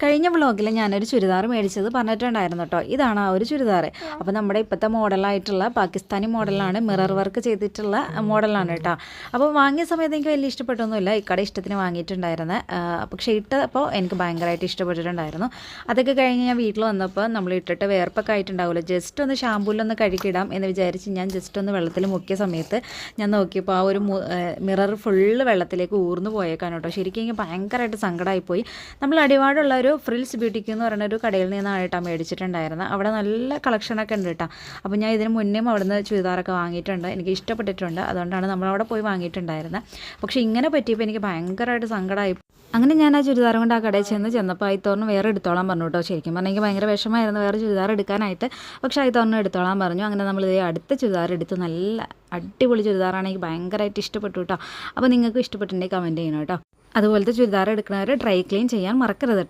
കഴിഞ്ഞ വ്ളോഗിൽ ഞാനൊരു ചുരിദാർ മേടിച്ചത് പറഞ്ഞിട്ടുണ്ടായിരുന്നു കേട്ടോ. ഇതാണ് ആ ഒരു ചുരിദാർ. അപ്പോൾ നമ്മുടെ ഇപ്പോഴത്തെ മോഡലായിട്ടുള്ള പാകിസ്ഥാനി മോഡലാണ്, മിറർ വർക്ക് ചെയ്തിട്ടുള്ള മോഡലാണ് കേട്ടോ. അപ്പോൾ വാങ്ങിയ സമയത്ത് എനിക്ക് വലിയ ഇഷ്ടപ്പെട്ടൊന്നുമില്ല, ഇക്കടെ ഇഷ്ടത്തിന് വാങ്ങിയിട്ടുണ്ടായിരുന്നത്. പക്ഷേ ഇട്ടപ്പോൾ എനിക്ക് ഭയങ്കരമായിട്ട് ഇഷ്ടപ്പെട്ടിട്ടുണ്ടായിരുന്നു. അതൊക്കെ കഴിഞ്ഞ് ഞാൻ വീട്ടിൽ വന്നപ്പോൾ നമ്മൾ ഇട്ടിട്ട് വേർപ്പൊക്കെ ആയിട്ടുണ്ടാവില്ല, ജസ്റ്റ് ഒന്ന് ഷാമ്പൂലൊന്ന് കഴുകിയിടാം എന്ന് വിചാരിച്ച് ഞാൻ ജസ്റ്റ് ഒന്ന് വെള്ളത്തിൽ മുക്കിയ സമയത്ത് ഞാൻ നോക്കിയപ്പോൾ ആ ഒരു മിറർ ഫുള്ള് വെള്ളത്തിലേക്ക് ഊർന്നു പോയേക്കാണ് കേട്ടോ. ശരിക്കും എനിക്ക് ഭയങ്കരമായിട്ട് സങ്കടമായിപ്പോയി. നമ്മൾ അടിവാടുള്ള ഒരു ഫ്രിൽസ് ബ്യൂട്ടിക്ക് എന്ന് പറയുന്ന ഒരു കടയിൽ നിന്നാണ് കേട്ടോ മേടിച്ചിട്ടുണ്ടായിരുന്നത്. അവിടെ നല്ല കളക്ഷനൊക്കെ ഉണ്ട് കേട്ടോ. അപ്പോൾ ഞാൻ ഇതിന് മുന്നേയും അവിടെ നിന്ന് ചുരിദാറൊക്കെ വാങ്ങിയിട്ടുണ്ട്, എനിക്ക് ഇഷ്ടപ്പെട്ടിട്ടുണ്ട്. അതുകൊണ്ടാണ് നമ്മളവിടെ പോയി വാങ്ങിയിട്ടുണ്ടായിരുന്നത്. പക്ഷേ ഇങ്ങനെ പറ്റിയപ്പോൾ എനിക്ക് ഭയങ്കരമായിട്ട് സങ്കടമായി. അങ്ങനെ ഞാൻ ആ ചുരിദാർ കൊണ്ട് ആ കടയിൽ ചെന്നപ്പോൾ ആയിത്തോറിന് വേറെ എടുത്തോളാൻ പറഞ്ഞു കേട്ടോ. ശരിക്കും പറഞ്ഞാൽ എനിക്ക് ഭയങ്കര വിഷമമായിരുന്നു വേറെ ചുരിദാർ എടുക്കാനായിട്ട്. പക്ഷേ ആയിത്തോറിന് എടുത്തോളാൻ പറഞ്ഞു. അങ്ങനെ നമ്മൾ ഇതേ അടുത്ത ചുരിദാർ എടുത്ത്, നല്ല അടിപൊളി ചുരിദാറാണ്, എനിക്ക് ഭയങ്കരമായിട്ട് ഇഷ്ടപ്പെട്ടു കേട്ടോ. അപ്പോൾ നിങ്ങൾക്ക് ഇഷ്ടപ്പെട്ടിട്ടുണ്ടെങ്കിൽ കമൻറ്റ് ചെയ്യണം കേട്ടോ. അതുപോലത്തെ ചുരിദാർ എടുക്കുന്നവർ ഡ്രൈ ക്ലീൻ ചെയ്യാൻ മറക്കരുത്.